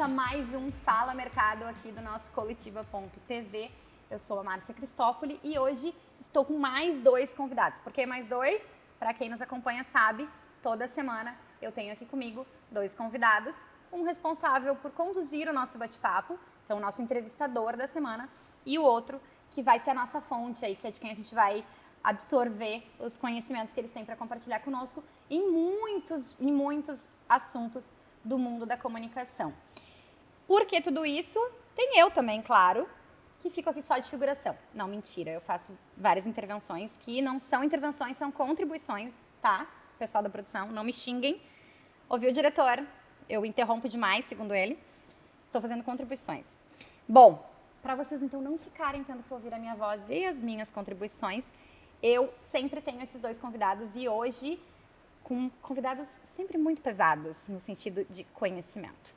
começa mais um Fala Mercado aqui do nosso Coletiva.tv. Eu sou a Márcia Cristófoli e hoje estou com mais 2 convidados. Por que mais 2? Para quem nos acompanha sabe, toda semana eu tenho aqui comigo 2 convidados, um responsável por conduzir o nosso bate-papo, então o nosso entrevistador da semana, e o outro que vai ser a nossa fonte aí, que é de quem a gente vai absorver os conhecimentos que eles têm para compartilhar conosco em muitos assuntos do mundo da comunicação. Por que tudo isso? Tem eu também, claro, que fico aqui só de figuração. Não, mentira, eu faço várias intervenções que não são intervenções, são contribuições, tá? Pessoal da produção, não me xinguem. Ouviu o diretor, eu interrompo demais, segundo ele. Estou fazendo contribuições. Bom, para vocês então não ficarem tendo que ouvir a minha voz e as minhas contribuições, eu sempre tenho esses 2 convidados e hoje com convidados sempre muito pesados no sentido de conhecimento.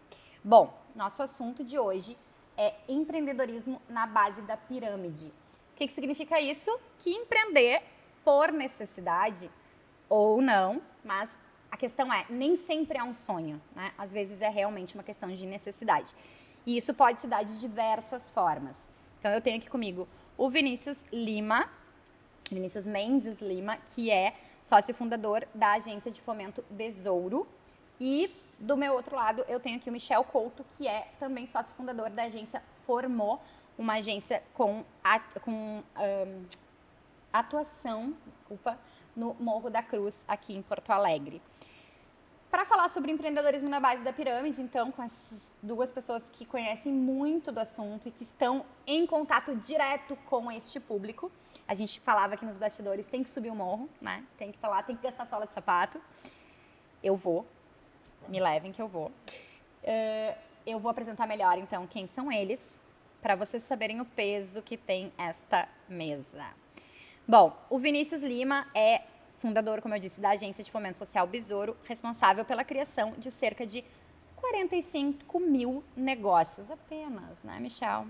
Bom, nosso assunto de hoje é empreendedorismo na base da pirâmide. O que significa isso? Que empreender por necessidade ou não, mas a questão é, nem sempre é um sonho, né? Às vezes é realmente uma questão de necessidade. E isso pode se dar de diversas formas. Então eu tenho aqui comigo o Vinícius Mendes Lima, que é sócio fundador da agência de fomento Besouro. E do meu outro lado eu tenho aqui o Michel Couto, que é também sócio fundador da agência Formô, uma agência com atuação, no Morro da Cruz, aqui em Porto Alegre. Para falar sobre empreendedorismo na base da pirâmide, então, com essas 2 pessoas que conhecem muito do assunto e que estão em contato direto com este público, a gente falava aqui nos bastidores, tem que subir o morro, né? Tem que estar lá, tem que gastar sola de sapato. Eu vou, me levem que eu vou. Eu vou apresentar melhor, então, quem são eles, para vocês saberem o peso que tem esta mesa. Bom, o Vinícius Lima é fundador, como eu disse, da agência de fomento social Besouro, responsável pela criação de cerca de 45 mil negócios apenas, né, Michel?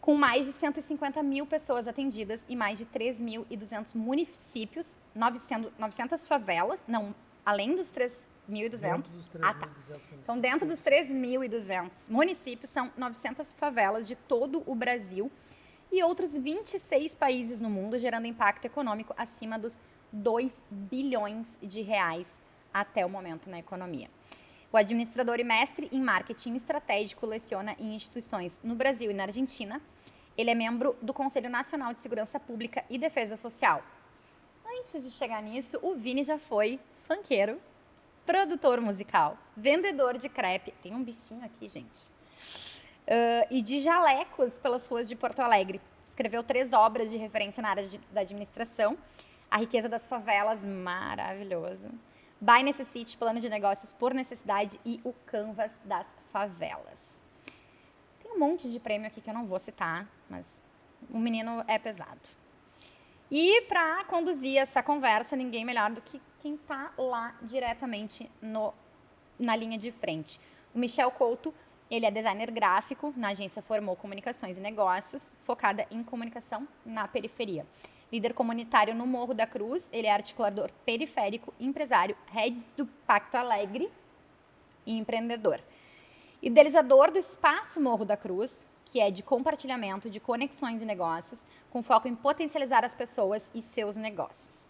Com mais de 150 mil pessoas atendidas e mais de 3.200 municípios, 900 favelas, não, além dos 3.200. Ah, tá. Então, dentro dos 3.200 municípios, são 900 favelas de todo o Brasil e outros 26 países no mundo, gerando impacto econômico acima dos 2 bilhões de reais até o momento na economia. O administrador e mestre em marketing estratégico leciona em instituições no Brasil e na Argentina. Ele é membro do Conselho Nacional de Segurança Pública e Defesa Social. Antes de chegar nisso, o Vini já foi funkeiro, produtor musical, vendedor de crepe, tem um bichinho aqui, gente, e de jalecos pelas ruas de Porto Alegre. Escreveu 3 obras de referência na área da administração: A Riqueza das Favelas, maravilhoso, By Necessity, Plano de Negócios por Necessidade, e o Canvas das Favelas. Tem um monte de prêmio aqui que eu não vou citar, mas o menino é pesado. E para conduzir essa conversa, ninguém melhor do que quem está lá diretamente na linha de frente. O Michel Couto, ele é designer gráfico, na agência Formô Comunicações e Negócios, focada em comunicação na periferia. Líder comunitário no Morro da Cruz, ele é articulador periférico, empresário, head do Pacto Alegre e empreendedor. Idealizador do Espaço Morro da Cruz, que é de compartilhamento de conexões e negócios, com foco em potencializar as pessoas e seus negócios.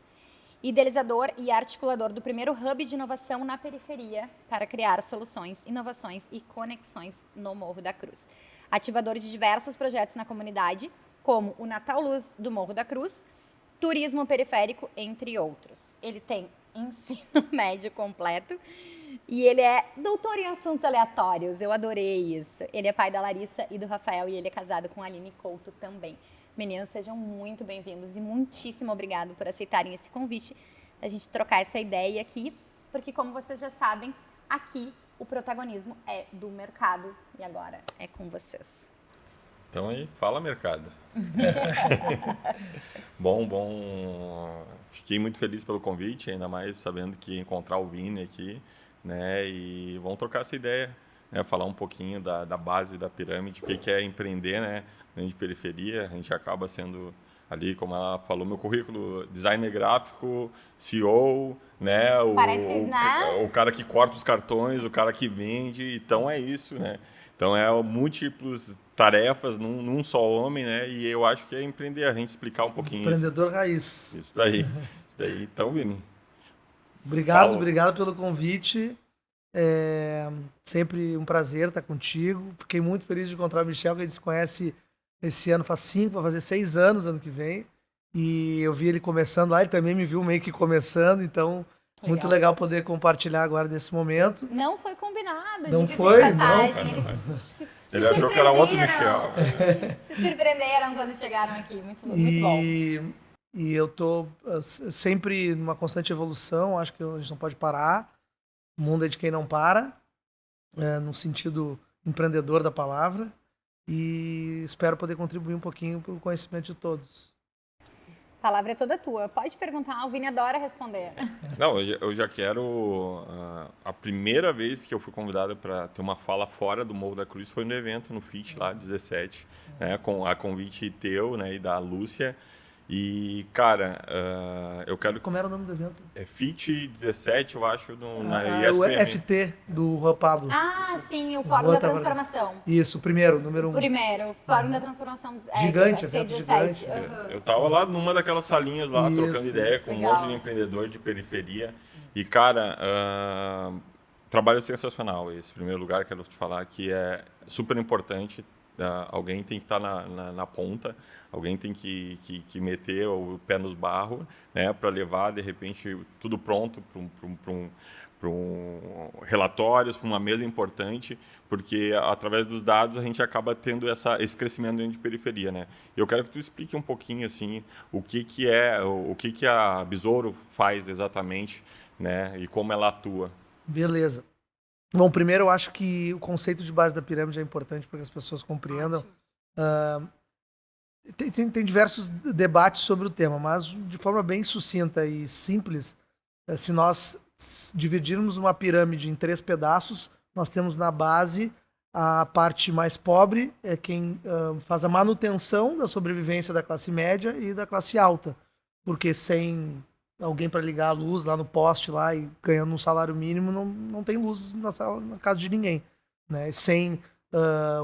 Idealizador e articulador do primeiro hub de inovação na periferia para criar soluções, inovações e conexões no Morro da Cruz. Ativador de diversos projetos na comunidade, como o Natal Luz do Morro da Cruz, turismo periférico, entre outros. Ele tem ensino médio completo e ele é doutor em assuntos aleatórios. Eu adorei isso. Ele é pai da Larissa e do Rafael e ele é casado com a Aline Couto também. Meninos, sejam muito bem-vindos e muitíssimo obrigado por aceitarem esse convite, da gente trocar essa ideia aqui, porque como vocês já sabem, aqui o protagonismo é do mercado e agora é com vocês. Então aí, fala mercado. Bom, fiquei muito feliz pelo convite, ainda mais sabendo que ia encontrar o Vini aqui, né? E vamos trocar essa ideia, né? Falar um pouquinho da base da pirâmide, o que é empreender, né? Dentro de periferia, a gente acaba sendo ali, como ela falou, meu currículo, designer gráfico, CEO, né? Parece, né? O cara que corta os cartões, o cara que vende, então é isso, né? Então, múltiplas tarefas num só homem, né? E eu acho que é empreender, a gente explicar um pouquinho Empreendedor raiz. Isso daí. Isso daí. Então, Vini. Obrigado pelo convite. Sempre um prazer estar contigo. Fiquei muito feliz de encontrar o Michel, que a gente se conhece esse ano, faz 5, vai fazer 6 anos ano que vem. E eu vi ele começando lá, ele também me viu meio que começando, então muito legal poder compartilhar agora nesse momento. Não foi combinado, não foi, Ele achou que era outro Michel. Se surpreenderam quando chegaram aqui, muito bom. E eu tô sempre numa constante evolução, acho que a gente não pode parar. O mundo é de quem não para, no sentido empreendedor da palavra, e espero poder contribuir um pouquinho para o conhecimento de todos. A palavra é toda tua. Pode perguntar, o Vini adora responder. Não, eu já quero... a primeira vez que eu fui convidado para ter uma fala fora do Morro da Cruz foi no evento, no FIT, lá, 17, né, com a convite teu, né, e da Lúcia. E, cara, eu quero... Como era o nome do evento? É FIT 17, eu acho, na ESPN. O FT, do Juan Pablo. Sim, o Fórum da Transformação. Isso, o primeiro, número 1. Primeiro, Fórum da Transformação. Gigante, evento gigante. Eu tava lá numa daquelas salinhas lá, trocando ideia com um monte de empreendedor de periferia. E, cara, trabalho sensacional esse. Em primeiro lugar, quero te falar que é super importante. Alguém tem que estar na ponta, alguém tem que meter o pé nos barros, né, para levar, de repente, tudo pronto para relatórios, para uma mesa importante, porque através dos dados a gente acaba tendo esse crescimento dentro de periferia, né? Eu quero que tu explique um pouquinho assim o que a Besouro faz exatamente, né, e como ela atua. Beleza. Bom, primeiro eu acho que o conceito de base da pirâmide é importante para que as pessoas compreendam. Tem diversos debates sobre o tema, mas de forma bem sucinta e simples, se nós dividirmos uma pirâmide em 3 pedaços, nós temos na base a parte mais pobre, é quem faz a manutenção da sobrevivência da classe média e da classe alta, porque sem alguém para ligar a luz lá no poste lá e ganhando um salário mínimo, não tem luz na casa de ninguém, né? Sem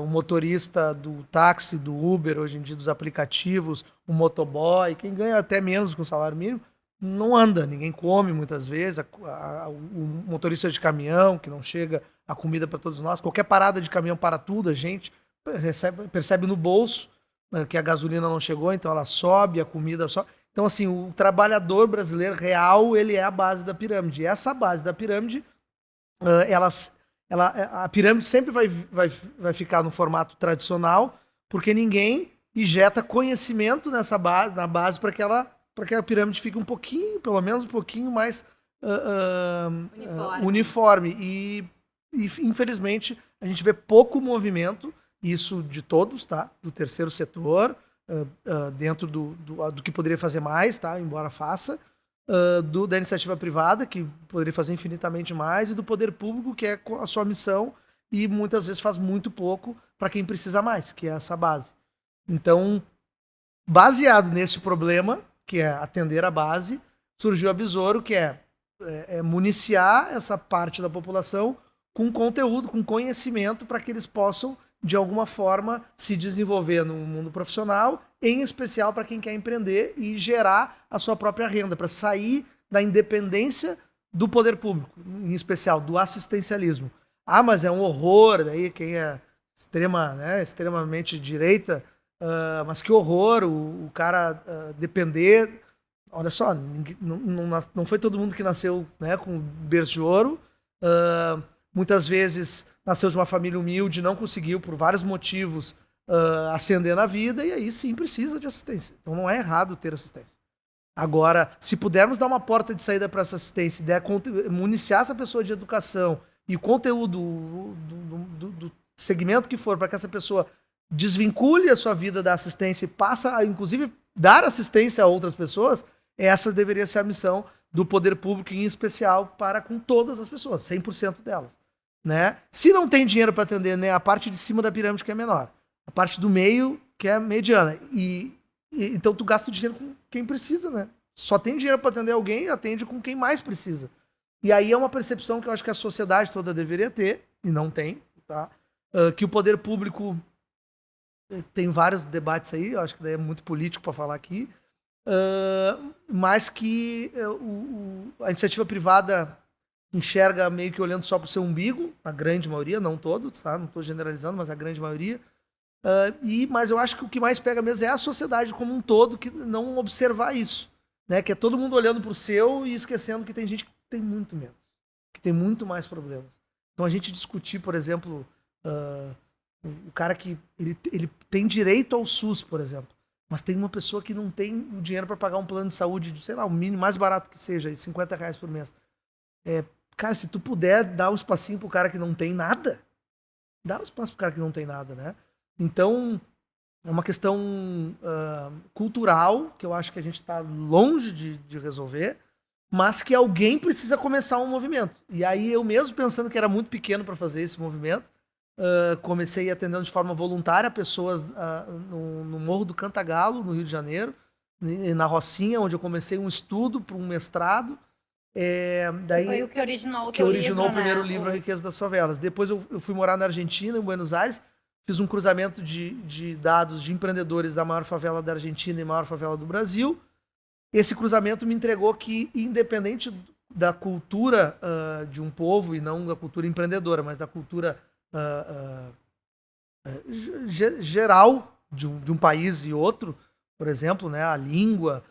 o motorista do táxi, do Uber, hoje em dia dos aplicativos, o motoboy, quem ganha até menos que um salário mínimo, não anda, ninguém come muitas vezes, o motorista de caminhão, que não chega a comida para todos nós, qualquer parada de caminhão para tudo, a gente percebe no bolso que a gasolina não chegou, então ela sobe, a comida sobe. Então, assim, o trabalhador brasileiro real, ele é a base da pirâmide. E essa base da pirâmide, a pirâmide sempre vai ficar no formato tradicional, porque ninguém injeta conhecimento na base para que a pirâmide fique um pouquinho, pelo menos um pouquinho mais uniforme. E, infelizmente, a gente vê pouco movimento, isso de todos, tá? Do terceiro setor, dentro do que poderia fazer mais, tá? Embora faça, da iniciativa privada, que poderia fazer infinitamente mais, e do poder público, que é a sua missão, e muitas vezes faz muito pouco para quem precisa mais, que é essa base. Então, baseado nesse problema, que é atender a base, surgiu a Besouro, que é municiar essa parte da população com conteúdo, com conhecimento, para que eles possam de alguma forma se desenvolver no mundo profissional, em especial para quem quer empreender e gerar a sua própria renda, para sair da independência do poder público, em especial do assistencialismo. Mas é um horror, daí quem é extremamente direita, mas que horror o cara depender. Olha só, não foi todo mundo que nasceu, né, com berço de ouro. Muitas vezes nasceu de uma família humilde, não conseguiu, por vários motivos, ascender na vida, e aí sim precisa de assistência. Então não é errado ter assistência. Agora, se pudermos dar uma porta de saída para essa assistência, municiar essa pessoa de educação e o conteúdo do segmento que for, para que essa pessoa desvincule a sua vida da assistência e passe a, inclusive, dar assistência a outras pessoas, essa deveria ser a missão do poder público, em especial para com todas as pessoas, 100% delas. Né? Se não tem dinheiro para atender, né, a parte de cima da pirâmide, que é menor, a parte do meio, que é mediana, então tu gasta o dinheiro com quem precisa, né? Só tem dinheiro para atender alguém, atende com quem mais precisa. E aí é uma percepção que eu acho que a sociedade toda deveria ter, e não tem, tá? que o poder público tem vários debates aí, eu acho que daí é muito político para falar aqui, mas que a iniciativa privada enxerga meio que olhando só para o seu umbigo, a grande maioria, não todos, tá? Não estou generalizando, mas a grande maioria. Mas eu acho que o que mais pega mesmo é a sociedade como um todo que não observar isso, né? Que é todo mundo olhando para o seu e esquecendo que tem gente que tem muito menos, que tem muito mais problemas. Então a gente discutir, por exemplo, o cara que ele tem direito ao SUS, por exemplo, mas tem uma pessoa que não tem o dinheiro para pagar um plano de saúde, sei lá, o mínimo mais barato que seja, R$50 por mês. Cara, se tu puder dar um espacinho pro cara que não tem nada, dá um espaço pro cara que não tem nada, né? Então, é uma questão cultural, que eu acho que a gente está longe de resolver, mas que alguém precisa começar um movimento. E aí, eu mesmo pensando que era muito pequeno para fazer esse movimento, comecei atendendo de forma voluntária pessoas no Morro do Cantagalo, no Rio de Janeiro, na Rocinha, onde eu comecei um estudo para um mestrado. Daí, foi o que originou o que teu originou livro, o primeiro né? livro, A Riqueza das Favelas. Depois eu fui morar na Argentina, em Buenos Aires, fiz um cruzamento de dados de empreendedores da maior favela da Argentina e maior favela do Brasil. Esse cruzamento me entregou que, independente da cultura de um povo, e não da cultura empreendedora, mas da cultura geral de um país e outro, por exemplo, né, a língua,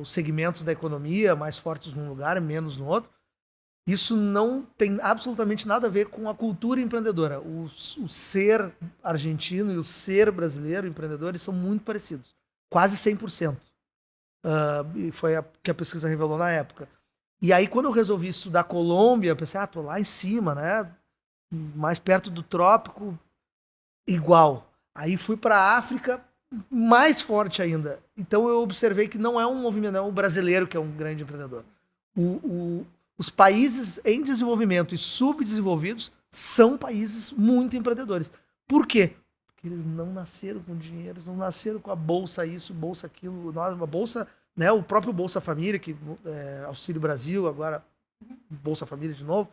os segmentos da economia mais fortes num lugar, menos no outro, isso não tem absolutamente nada a ver com a cultura empreendedora. O ser argentino e o ser brasileiro empreendedor, eles são muito parecidos. Quase 100%. E foi o que a pesquisa revelou na época. E aí, quando eu resolvi estudar Colômbia, eu pensei, tô lá em cima, né? Mais perto do trópico, igual. Aí fui para a África, mais forte ainda. Então eu observei que não é um movimento, não é o brasileiro que é um grande empreendedor. Os países em desenvolvimento e subdesenvolvidos são países muito empreendedores. Por quê? Porque eles não nasceram com dinheiro, eles não nasceram com a bolsa isso, bolsa aquilo, a bolsa, né, o próprio Bolsa Família, que Auxílio Brasil, agora Bolsa Família de novo,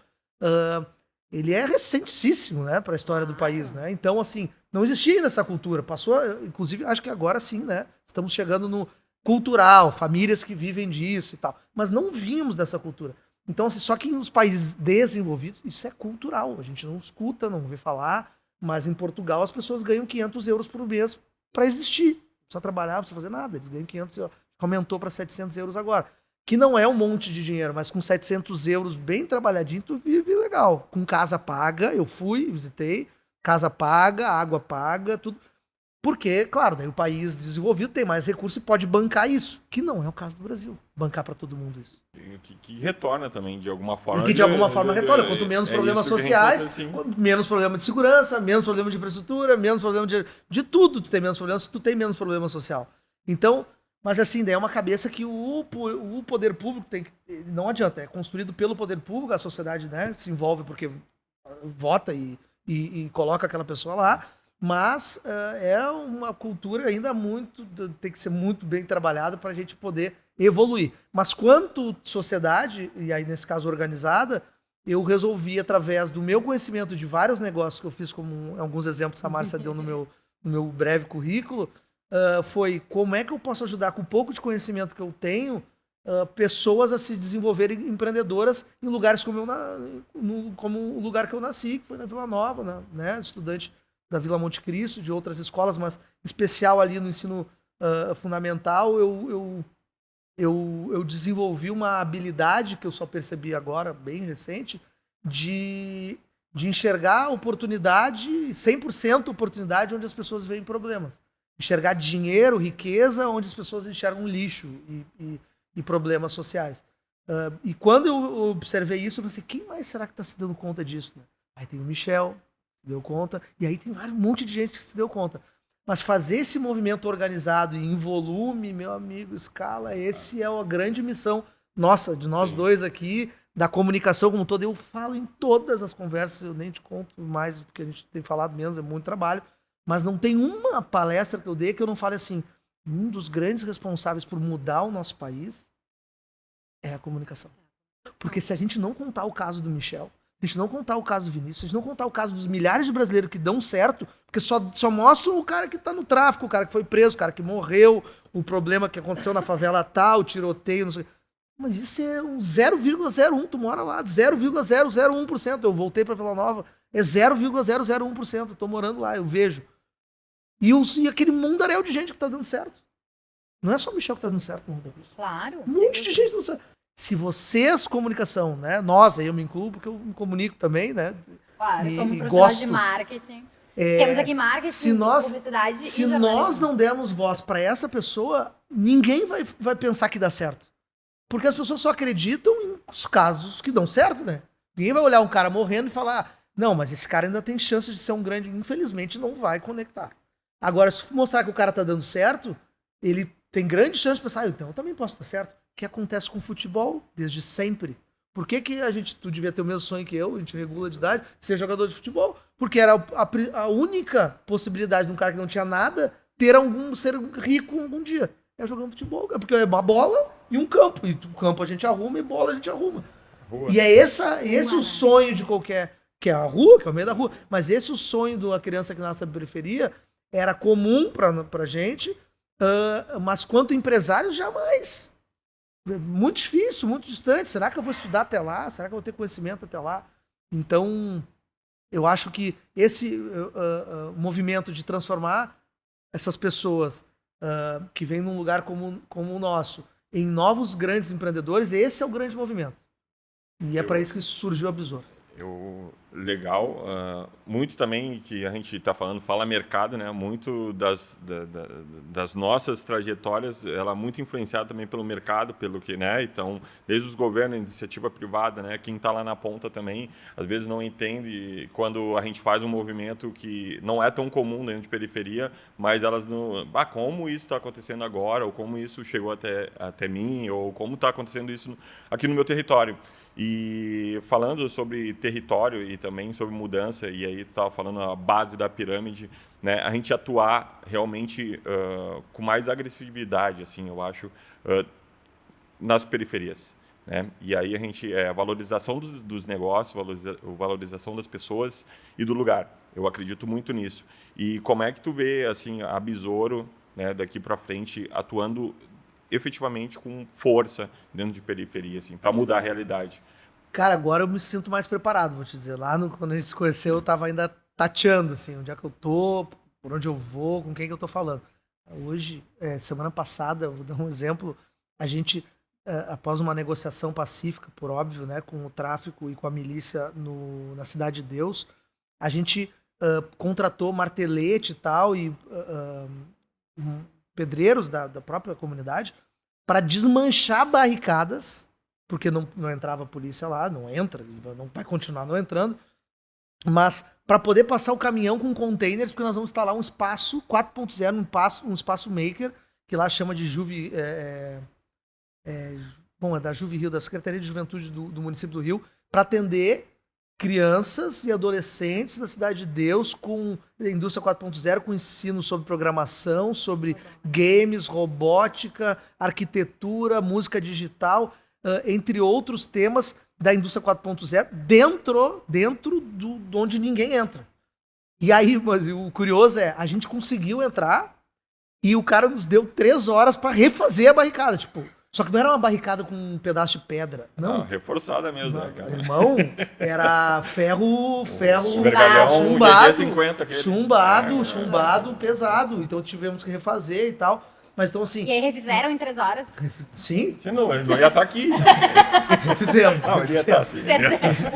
ele é recentíssimo, né, para a história do país, né? Então, assim, não existia ainda essa cultura. Passou, inclusive, acho que agora sim, né? Estamos chegando no cultural, famílias que vivem disso e tal. Mas não vínhamos dessa cultura. Então, assim, só que nos países desenvolvidos, isso é cultural. A gente não escuta, não vê falar, mas em Portugal as pessoas ganham 500 euros por mês para existir. Não precisa trabalhar, não precisa fazer nada. Eles ganham 500 euros. Aumentou para 700 euros agora. Que não é um monte de dinheiro, mas com 700 euros bem trabalhadinho, tu vive legal. Com casa paga, eu fui, visitei, casa paga, água paga, tudo. Porque, claro, daí o país desenvolvido tem mais recursos e pode bancar isso, que não é o caso do Brasil. Bancar para todo mundo isso. Que retorna também, de alguma forma. E que de alguma forma retorna. Quanto menos problemas sociais, assim, menos problema de segurança, menos problema de infraestrutura, menos problema de tudo. Tu tem menos problema se tu tem menos problema social. Então, mas assim, daí é uma cabeça que o poder público tem que... Não adianta, é construído pelo poder público, a sociedade, né, se envolve porque vota e coloca aquela pessoa lá, mas é uma cultura ainda muito... Tem que ser muito bem trabalhada para a gente poder evoluir. Mas quanto sociedade, e aí nesse caso organizada, eu resolvi, através do meu conhecimento de vários negócios que eu fiz, como alguns exemplos a Márcia deu no meu breve currículo, foi como é que eu posso ajudar com um pouco de conhecimento que eu tenho pessoas a se desenvolverem empreendedoras em lugares como o lugar que eu nasci, que foi na Vila Nova, né? Estudante da Vila Monte Cristo, de outras escolas, mas em especial ali no ensino fundamental, eu desenvolvi uma habilidade que eu só percebi agora, bem recente, de enxergar oportunidade, 100% oportunidade onde as pessoas veem problemas. Enxergar dinheiro, riqueza, onde as pessoas enxergam lixo e problemas sociais. E quando eu observei isso, eu pensei, quem mais será que está se dando conta disso? Né? Aí tem o Michel, que se deu conta, e aí tem um monte de gente que se deu conta. Mas fazer esse movimento organizado e em volume, meu amigo, escala, esse é a grande missão nossa, de nós dois aqui, da comunicação como um todo. Eu falo em todas as conversas, eu nem te conto mais, porque a gente tem falado menos, é muito trabalho. Mas não tem uma palestra que eu dei que eu não fale assim, um dos grandes responsáveis por mudar o nosso país é a comunicação. Porque se a gente não contar o caso do Michel, a gente não contar o caso do Vinícius, a gente não contar o caso dos milhares de brasileiros que dão certo, porque só mostram o cara que tá no tráfico, o cara que foi preso, o cara que morreu, o problema que aconteceu na favela tal, o tiroteio, não sei. Mas isso é um 0,01, tu mora lá, 0,001%. Eu voltei pra Vila Nova, é 0,001%, eu tô morando lá, eu vejo. E aquele mundaréu de gente que tá dando certo. Não é só o Michel que tá dando certo no Mundo da Cruz. Claro. Um monte de gente dando certo. Se vocês, comunicação, né? Nós, aí eu me incluo, porque eu me comunico também, né? Claro, E como profissional gosto. de marketing. Temos aqui marketing, publicidade e se jornalismo. nós não dermos voz pra essa pessoa, ninguém vai pensar que dá certo. Porque as pessoas só acreditam em os casos que dão certo, né? Ninguém vai olhar um cara morrendo e falar, não, mas esse cara ainda tem chance de ser um grande... Infelizmente, não vai conectar. Agora, se mostrar que o cara tá dando certo, ele tem grande chance de pensar, então eu também posso dar certo. O que acontece com o futebol desde sempre? Por que tu devia ter o mesmo sonho que eu, a gente regula de idade, ser jogador de futebol? Porque era a única possibilidade de um cara que não tinha nada ser rico algum dia. É jogando futebol, cara, porque é uma bola e um campo. E o campo a gente arruma e bola a gente arruma. Rua. E é esse o sonho de qualquer... Que é a rua, que é o meio da rua. Mas esse é o sonho de uma criança que nasce na periferia. Era comum pra gente, mas quanto empresário, jamais. Muito difícil, muito distante. Será que eu vou estudar até lá? Será que eu vou ter conhecimento até lá? Então, eu acho que esse movimento de transformar essas pessoas que vêm num lugar como o nosso em novos grandes empreendedores, esse é o grande movimento. E é para isso que surgiu a Besouro. Legal. Muito também que a gente está falando, fala mercado, né? Muito das nossas trajetórias, ela é muito influenciada também pelo mercado, pelo que, né? Então, desde os governos, a iniciativa privada, né? Quem está lá na ponta também, às vezes não entende quando a gente faz um movimento que não é tão comum dentro de periferia, mas elas não... como isso está acontecendo agora, ou como isso chegou até mim, ou como está acontecendo isso aqui no meu território. E falando sobre território e também sobre mudança, e aí tu estava falando a base da pirâmide, né, a gente atuar realmente com mais agressividade, assim, eu acho, nas periferias. Né? E aí a valorização dos negócios, valorização das pessoas e do lugar. Eu acredito muito nisso. E como é que tu vê assim, a Besouro, né, daqui para frente atuando efetivamente com força dentro de periferia, assim, para mudar a realidade? Cara, agora eu me sinto mais preparado, vou te dizer. Quando a gente se conheceu, eu tava ainda tateando, assim, onde é que eu tô, por onde eu vou, com quem que eu tô falando. Hoje, semana passada, vou dar um exemplo, a gente, após uma negociação pacífica, por óbvio, né, com o tráfico e com a milícia na Cidade de Deus, a gente contratou martelete e tal, e pedreiros da própria comunidade, para desmanchar barricadas, porque não entrava a polícia lá, não entra, não vai continuar não entrando, mas para poder passar o caminhão com containers, porque nós vamos instalar um espaço 4.0, um espaço maker, que lá chama de Juve... é da Juve Rio, da Secretaria de Juventude do município do Rio, para atender crianças e adolescentes da Cidade de Deus com indústria 4.0, com ensino sobre programação, sobre games, robótica, arquitetura, música digital, entre outros temas da indústria 4.0, dentro de onde ninguém entra. E aí, mas o curioso a gente conseguiu entrar e o cara nos deu 3 horas para refazer a barricada, tipo... Só que não era uma barricada com um pedaço de pedra. Não. Reforçada mesmo, né, cara? Irmão, era ferro chumbado, pesado. Então tivemos que refazer e tal. Mas então assim... E aí refizeram em 3 horas? Sim. Não, ele não ia estar aqui. Refizemos. Não, ele ia estar assim.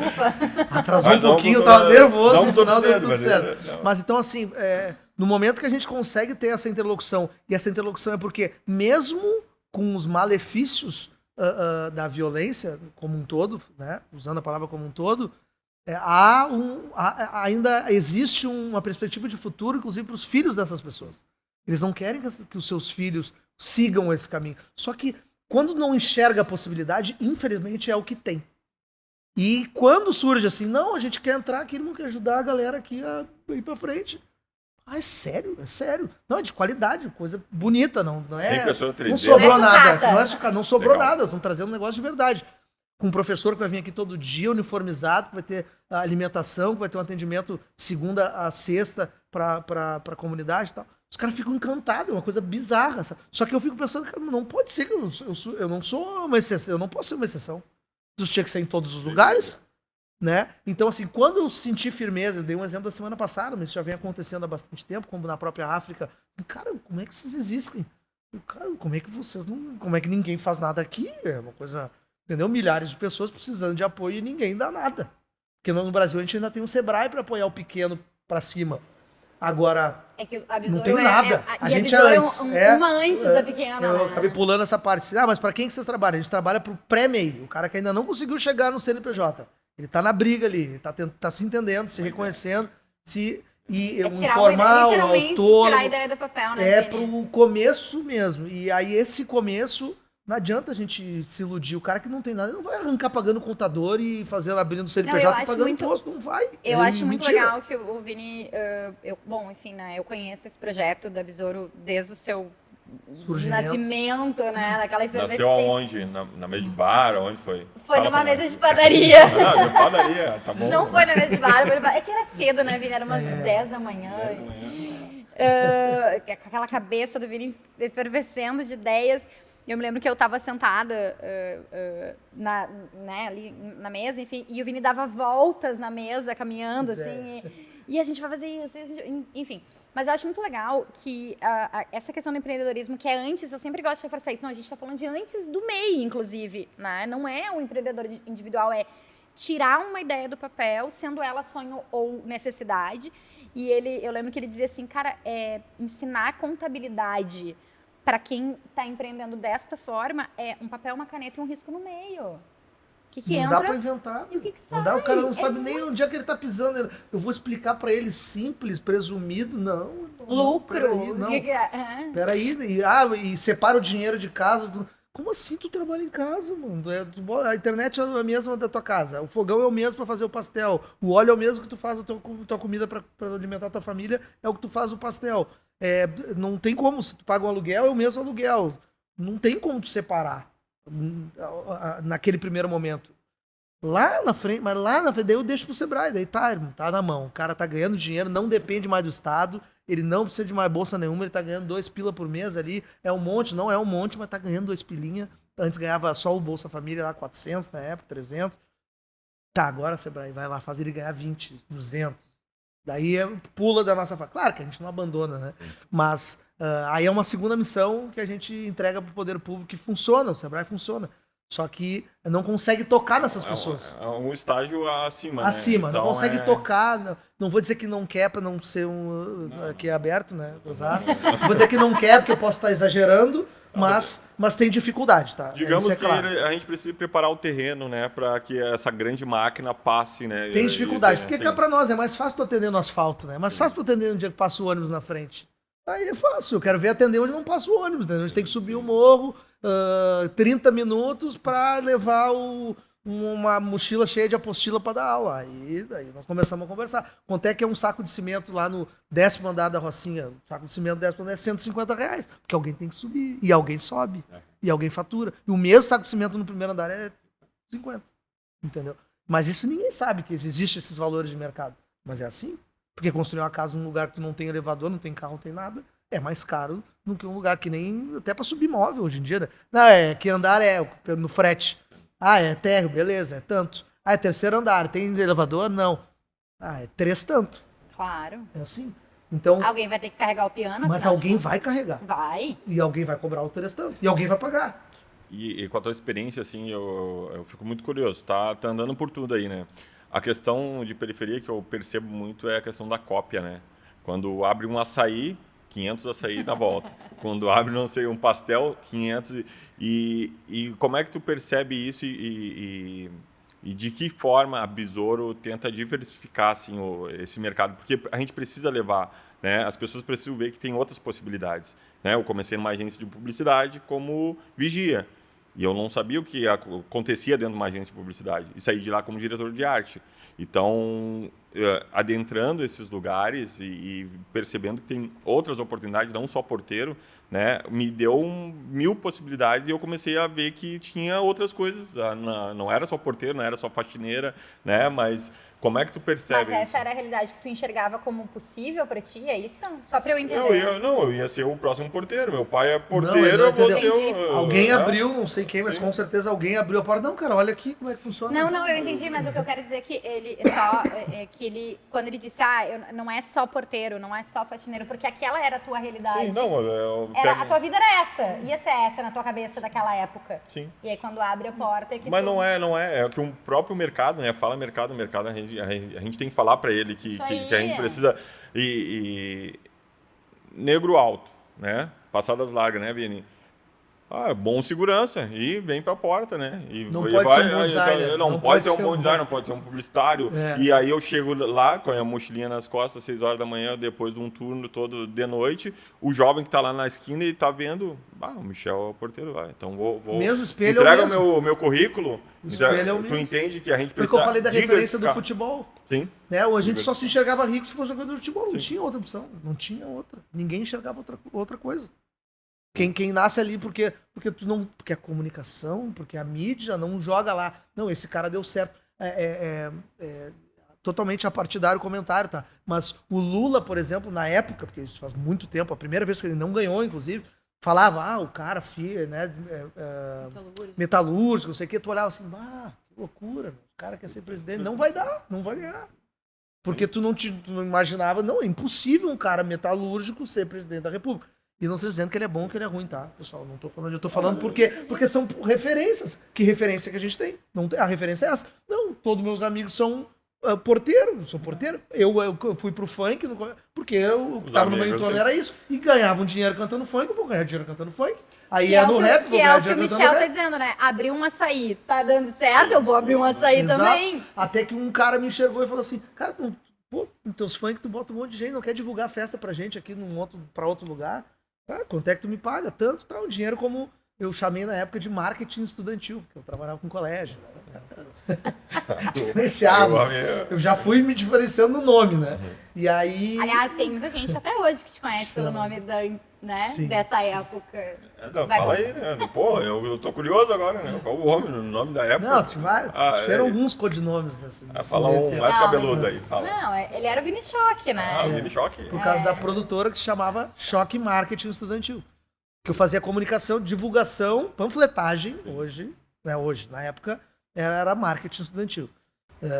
Ufa. Atrasou um pouquinho, eu tava nervoso, no final deu tudo certo. Mas então assim, no momento que a gente consegue ter essa interlocução, e essa interlocução é porque mesmo... com os malefícios da violência como um todo, né? Usando a palavra como um todo, ainda existe uma perspectiva de futuro, inclusive para os filhos dessas pessoas. Eles não querem que os seus filhos sigam esse caminho. Só que quando não enxerga a possibilidade, infelizmente é o que tem. E quando surge assim, não, a gente quer entrar aqui, não quer ajudar a galera aqui a ir para frente. É sério. Não, é de qualidade, coisa bonita, não é. Tem 3D. Não sobrou não é nada. sucata. Não é sucata, não sobrou Legal. nada. Nós estamos trazendo um negócio de verdade. com um professor que vai vir aqui todo dia, uniformizado, que vai ter a alimentação, que vai ter um atendimento segunda a sexta para a comunidade e tal. Os caras ficam encantados, é uma coisa bizarra. Sabe? Só que eu fico pensando, cara, não pode ser que eu não sou uma exceção, eu não posso ser uma exceção. Isso tinha que ser em todos os lugares, né? Então, assim, quando eu senti firmeza, eu dei um exemplo da semana passada, mas isso já vem acontecendo há bastante tempo, como na própria África. Cara, como é que vocês existem? Cara, como é que vocês não... Como é que ninguém faz nada aqui? É uma coisa... Entendeu? Milhares de pessoas precisando de apoio e ninguém dá nada. Porque no Brasil a gente ainda tem um Sebrae para apoiar o pequeno para cima. Agora, É que a não tem nada. A gente é antes. Uma antes da pequena. Eu né? acabei pulando essa parte. Mas para quem que vocês trabalham? A gente trabalha pro pré-MEI. O cara que ainda não conseguiu chegar no CNPJ. Ele tá na briga ali. Ele tá se entendendo, se reconhecendo. E o informal, o autônomo. Tirar a ideia do papel, né? É pro começo mesmo. E aí esse começo... Não adianta a gente se iludir. O cara que não tem nada, ele não vai arrancar pagando contador e fazer abrindo o CNPJ e pagando imposto. Não vai. Eu acho muito legal que o Vini... bom, enfim, né? Eu conheço esse projeto da Besouro desde o seu nascimento, né? Naquela efervescência. Nasceu aonde? Na mesa de bar? Onde foi? Foi numa mesa de padaria. Ah, de padaria, tá bom. Não foi na mesa de bar. É que era cedo, né, Vini? Era umas 10 da manhã. Com aquela cabeça do Vini efervescendo de ideias. Eu me lembro que eu estava sentada ali na mesa, enfim, e o Vini dava voltas na mesa, caminhando, assim, e a gente vai fazer isso, enfim. Mas eu acho muito legal que essa questão do empreendedorismo, que é antes, eu sempre gosto de reforçar isso, não, a gente está falando de antes do MEI, inclusive, né? Não é um empreendedor individual, é tirar uma ideia do papel, sendo ela sonho ou necessidade, e eu lembro que ele dizia assim, cara, ensinar contabilidade para quem está empreendendo desta forma, é um papel, uma caneta e um risco no meio. O que não entra? Dá para inventar. E o que sai? Não dá, o cara não sabe nem onde é que ele está pisando. Eu vou explicar para ele simples, presumido, não. Lucro. Não. Peraí. E separa o dinheiro de casa. Como assim tu trabalha em casa, mano? A internet é a mesma da tua casa. O fogão é o mesmo para fazer o pastel. O óleo é o mesmo que tu faz a tua comida para alimentar a tua família. É o que tu faz o pastel. Não tem como, se tu paga um aluguel, é o mesmo aluguel. Não tem como tu separar naquele primeiro momento. Lá na frente, daí eu deixo pro Sebrae, daí tá na mão. O cara tá ganhando dinheiro, não depende mais do Estado, ele não precisa de mais bolsa nenhuma, ele tá ganhando 2 pila por mês ali, é um monte, não é um monte, mas tá ganhando 2 pilinha. Antes ganhava só o Bolsa Família lá, 400 na época, 300. Tá, agora Sebrae vai lá fazer ele ganhar 20, 200. Daí pula da nossa... Claro que a gente não abandona, né? Sim. Mas aí é uma segunda missão que a gente entrega pro poder público que funciona, o Sebrae funciona. Só que não consegue tocar nessas pessoas. É um estágio acima, Acima, né? Então, não consegue tocar. Não vou dizer que não quer para não ser aqui aberto, né? Não vou dizer que não quer, porque eu posso estar exagerando, mas tem dificuldade, tá? Digamos que claro. A gente precisa preparar o terreno, né? Para que essa grande máquina passe, né? Tem dificuldade, porque cá para nós é mais fácil tu atender no asfalto, né? Mais fácil tu atender no dia que passa o ônibus na frente. Aí é fácil, eu quero ver atender onde não passa o ônibus, né? A gente tem que subir o morro 30 minutos para levar uma mochila cheia de apostila para dar aula. Aí nós começamos a conversar. Quanto é que é um saco de cimento lá no 10º andar da Rocinha? Um saco de cimento 10º andar é R$150, porque alguém tem que subir, e alguém sobe, e alguém fatura. E o mesmo saco de cimento no primeiro andar é 50, entendeu? Mas isso ninguém sabe que existe esses valores de mercado. Mas é assim. Porque construir uma casa num lugar que tu não tem elevador, não tem carro, não tem nada, é mais caro do que um lugar que nem... Até para subir móvel hoje em dia, né? Não, que andar no frete. É térreo, beleza, é tanto. É terceiro andar, tem elevador? Não. É 3 tanto. Claro. É assim. Então... Alguém vai ter que carregar o piano. Mas alguém vai carregar. Vai. E alguém vai cobrar o 3 tanto. E alguém vai pagar. E com a tua experiência, assim, eu fico muito curioso. Tá andando por tudo aí, né? A questão de periferia que eu percebo muito é a questão da cópia, né? Quando abre um açaí, 500 açaí na volta. Quando abre, não sei, um pastel, 500. E como é que tu percebe isso e de que forma a Besouro tenta diversificar assim, esse mercado? Porque a gente precisa levar, né? As pessoas precisam ver que tem outras possibilidades. Né? Eu comecei numa agência de publicidade como vigia. E eu não sabia o que acontecia dentro de uma agência de publicidade. E saí de lá como diretor de arte. Então, adentrando esses lugares e percebendo que tem outras oportunidades, não só porteiro, né, me deu 1000 possibilidades e eu comecei a ver que tinha outras coisas, não era só porteiro, não era só faxineira, né, mas como é que tu percebe Mas essa isso? era a realidade que tu enxergava como possível pra ti, é isso? Só pra eu entender. Eu ia ser o próximo porteiro. Meu pai é Não, porteiro, ele não eu vou ser entendeu. Alguém né? abriu, não sei quem, mas Sim. com certeza alguém abriu a porta. Não, cara, olha aqui como é que funciona. Não, eu entendi, mas o que eu quero dizer é que ele que ele, quando ele disse, não é só porteiro, não é só faxineiro, porque aquela era a tua realidade. Sim, não, eu A tua vida era essa, ia ser essa na tua cabeça daquela época. Sim. E aí quando abre a porta é que Mas tu... não é. É que o próprio mercado, né? Fala mercado, a gente tem que falar para ele que Isso a aí. gente precisa. Negro alto, né? Passadas largas, né, Vini? Bom segurança e vem pra porta, né? E Não pode ser um bom designer. Não pode ser um bom designer, não pode ser um publicitário. É. E aí eu chego lá com a mochilinha nas costas, 6 horas da manhã, depois de um turno todo de noite. O jovem que tá lá na esquina e tá vendo, o Michel é o porteiro lá. Então vou Mesmo espelho é o entrega mesmo. meu currículo. O espelho é o Tu mesmo. entende que a gente Porque precisa eu falei da referência do diversificar. futebol. Sim. Né? Ou a gente só se enxergava rico se fosse jogador de futebol. Não Sim. tinha outra opção. Não tinha outra. Ninguém enxergava outra coisa. Quem nasce ali porque a comunicação, porque a mídia não joga lá. Não, esse cara deu certo. Totalmente apartidário o comentário, tá? Mas o Lula, por exemplo, na época, porque isso faz muito tempo, a primeira vez que ele não ganhou, inclusive, falava, o cara, né? Metalúrgico, não sei o que, tu olhava assim, que loucura, meu. O cara quer ser presidente, não vai dar, não vai ganhar. Porque tu não imaginava, não, é impossível um cara metalúrgico ser presidente da República. E não tô dizendo que ele é bom ou que ele é ruim, tá, pessoal? Não tô falando, eu tô falando porque são referências. Que referência que a gente tem? Não tem, a referência é essa. Não, todos meus amigos são porteiro, eu sou porteiro. Eu fui pro funk, porque o que tava no meu entorno era isso. E ganhava um dinheiro cantando funk, eu vou ganhar dinheiro cantando funk. Aí no rap, vou ganhar dinheiro cantando rap. Que é o que o Michel tá dizendo, né? Abrir um açaí, tá dando certo, eu vou abrir um açaí Exato. também. Até que um cara me enxergou e falou assim, cara, no teus funk tu bota um monte de gente, não quer divulgar a festa pra gente aqui pra outro lugar? Quanto é que tu me paga? Tanto, tá? O dinheiro como eu chamei na época de marketing estudantil, porque eu trabalhava com colégio. Diferenciado. Eu já fui me diferenciando no nome, né? E aí... Aliás, tem muita gente até hoje que te conhece pelo nome dessa época. Fala aí, né? Pô, eu tô curioso agora, né? Qual o nome da época? Não, tiveram alguns codinomes nesse fala um mais cabeludo aí. Fala. Não, ele era o Vini Choque, né? O Vini Choque. Por causa da produtora que se chamava Choque Marketing Estudantil. Que eu fazia comunicação, divulgação, panfletagem, hoje, na época, era marketing estudantil.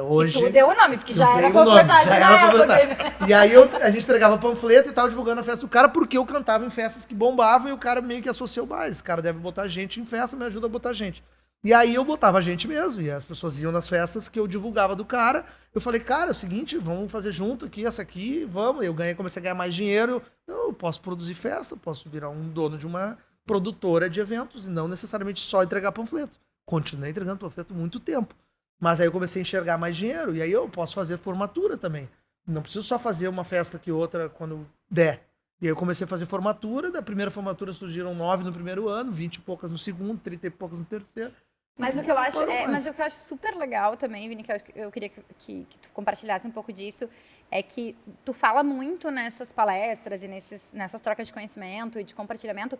Hoje, que tu deu o nome, porque já era panfletagem na época. Né? E aí a gente entregava panfleto e tava divulgando a festa do cara, porque eu cantava em festas que bombavam e o cara meio que associou, esse cara deve botar gente em festa, me ajuda a botar gente. E aí eu botava gente mesmo, e as pessoas iam nas festas que eu divulgava do cara. Eu falei, cara, é o seguinte, vamos fazer junto aqui, essa aqui, vamos. Eu comecei a ganhar mais dinheiro. Eu posso produzir festa, posso virar um dono de uma produtora de eventos, e não necessariamente só entregar panfleto. Continuei entregando panfleto muito tempo. Mas aí eu comecei a enxergar mais dinheiro, e aí eu posso fazer formatura também. Não preciso só fazer uma festa que outra quando der. E aí eu comecei a fazer formatura, da primeira formatura surgiram 9 no primeiro ano, 20 e poucas no segundo, 30 e poucas no terceiro. Mas o que eu acho super legal também, Vini, que eu queria que tu compartilhasse um pouco disso, é que tu fala muito nessas palestras e nessas trocas de conhecimento e de compartilhamento,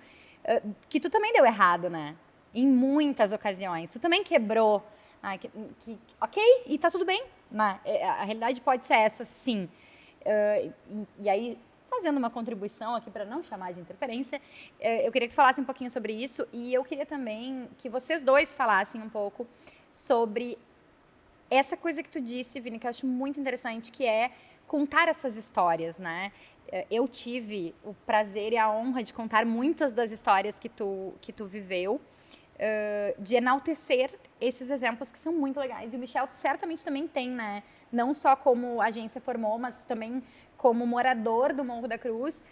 que tu também deu errado, né? Em muitas ocasiões. Tu também quebrou. Ok, e tá tudo bem, né? A realidade pode ser essa, sim. E aí, fazendo uma contribuição aqui para não chamar de interferência, eu queria que tu falasse um pouquinho sobre isso, e eu queria também que vocês dois falassem um pouco sobre essa coisa que tu disse, Vini, que eu acho muito interessante, que é contar essas histórias, né? Eu tive o prazer e a honra de contar muitas das histórias que tu viveu, de enaltecer esses exemplos que são muito legais. E o Michel certamente também tem, né? Não só como agência formou, mas também como morador do Morro da Cruz,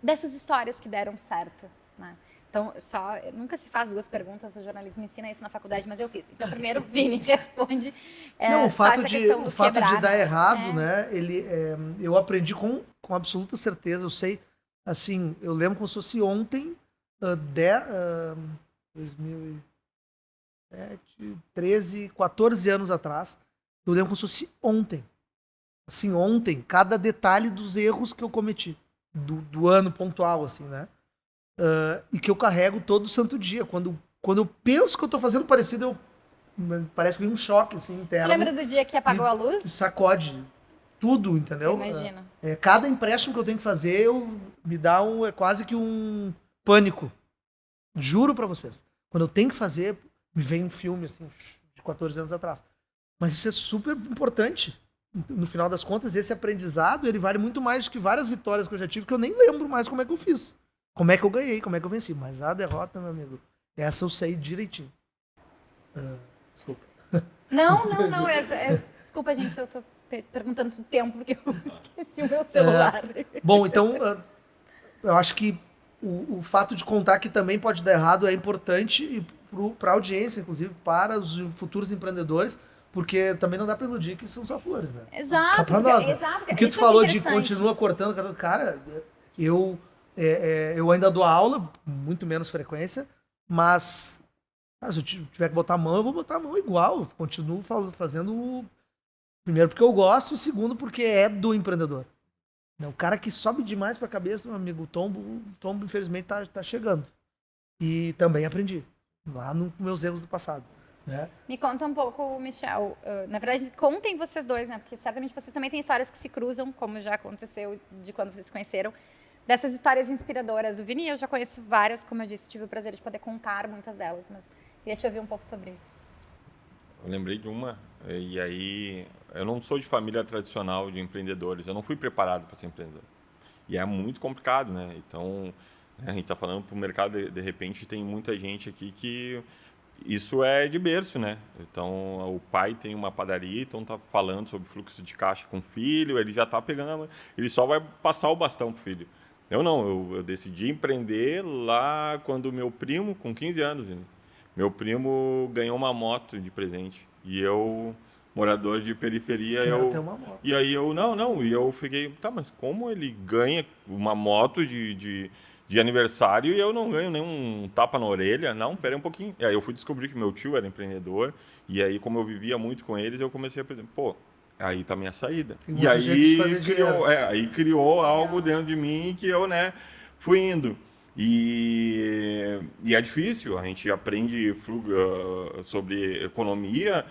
dessas histórias que deram certo, né? Então, nunca se faz duas perguntas, o jornalismo ensina isso na faculdade, mas eu fiz. Então, primeiro, Vini responde. Não, o fato de dar errado, né? Eu aprendi com absoluta certeza. Eu sei, assim, eu lembro como se fosse ontem, 2007, 13, 14 anos atrás, Eu lembro como se fosse ontem. Assim, ontem, cada detalhe dos erros que eu cometi. Do ano pontual, assim, né? E que eu carrego todo santo dia. Quando eu penso que eu tô fazendo parecido, parece que vem um choque, assim, interno. Lembra do dia que apagou a luz? Sacode tudo, entendeu? Imagina. Cada empréstimo que eu tenho que fazer, me dá é quase que um pânico. Juro pra vocês. Quando eu tenho que fazer, me vem um filme, assim, de 14 anos atrás. Mas isso é super importante. No final das contas, esse aprendizado, ele vale muito mais do que várias vitórias que eu já tive, que eu nem lembro mais como é que eu fiz. Como é que eu ganhei, como é que eu venci. Mas a derrota, meu amigo, essa eu sei direitinho. Desculpa. Não. Desculpa, gente, eu tô perguntando o tempo, porque eu esqueci o meu celular. Bom, então, eu acho que o fato de contar que também pode dar errado é importante para a audiência, inclusive, para os futuros empreendedores, porque também não dá pra iludir que são só flores, né? Exato. Pra nós, né? Exato. O que tu falou de continua cortando, cara, eu ainda dou aula, muito menos frequência, mas se eu tiver que botar a mão, eu vou botar a mão igual. Eu continuo fazendo, primeiro porque eu gosto, e segundo porque é do empreendedor. O cara que sobe demais pra cabeça, meu amigo, o tombo infelizmente tá chegando. E também aprendi, lá nos meus erros do passado. Né? Me conta um pouco, Michel. Na verdade, contem vocês dois, né? Porque certamente vocês também têm histórias que se cruzam, como já aconteceu de quando vocês se conheceram. Dessas histórias inspiradoras. O Vini, eu já conheço várias, como eu disse, tive o prazer de poder contar muitas delas, mas queria te ouvir um pouco sobre isso. Eu lembrei de uma, e aí eu não sou de família tradicional de empreendedores, eu não fui preparado para ser empreendedor. E é muito complicado, né? Então, a gente está falando para o mercado, de repente tem muita gente aqui que isso é de berço, né? Então, o pai tem uma padaria, então tá falando sobre fluxo de caixa com o filho, ele já tá pegando, ele só vai passar o bastão pro filho. Eu não, eu decidi empreender lá quando meu primo, com 15 anos, meu primo ganhou uma moto de presente. E eu, morador de periferia, Quero ter uma moto. E aí e eu fiquei, tá, mas como ele ganha uma moto de aniversário e eu não ganho nenhum tapa na orelha? Não, pera um pouquinho. E aí eu fui descobrir que meu tio era empreendedor, e aí como eu vivia muito com eles, eu comecei a pensar, pô, aí tá a minha saída. E aí criou algo dentro de mim que eu, né, fui indo. E é difícil, a gente aprende sobre economia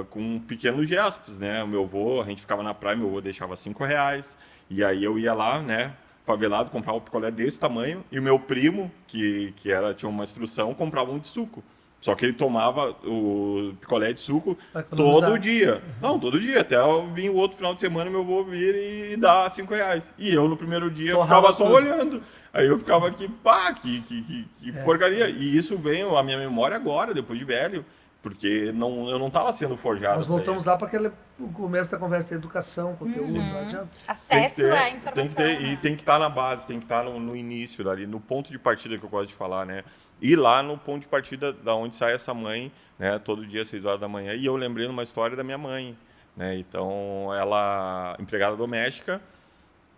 com pequenos gestos, né? O meu avô, a gente ficava na praia, meu avô deixava R$5, e aí eu ia lá, né, favelado, comprava um picolé desse tamanho, e o meu primo, que tinha uma instrução, comprava um de suco. Só que ele tomava o picolé de suco todo dia. Não, todo dia. Até eu vim o outro final de semana, meu avô vir e dar R$5. E eu, no primeiro dia, ficava só olhando. Aí eu ficava aqui, pá, que porcaria. E isso veio à minha memória agora, depois de velho. Porque eu não estava sendo forjado. Nós voltamos lá para o começo da conversa, educação, conteúdo, não adianta. Acesso à informação. E tem que estar na base, tem que estar no início, ali, no ponto de partida que eu gosto de falar, né? E lá no ponto de partida da onde sai essa mãe, né? Todo dia às 6 horas da manhã. E eu lembrei de uma história da minha mãe, né? Então, ela, empregada doméstica,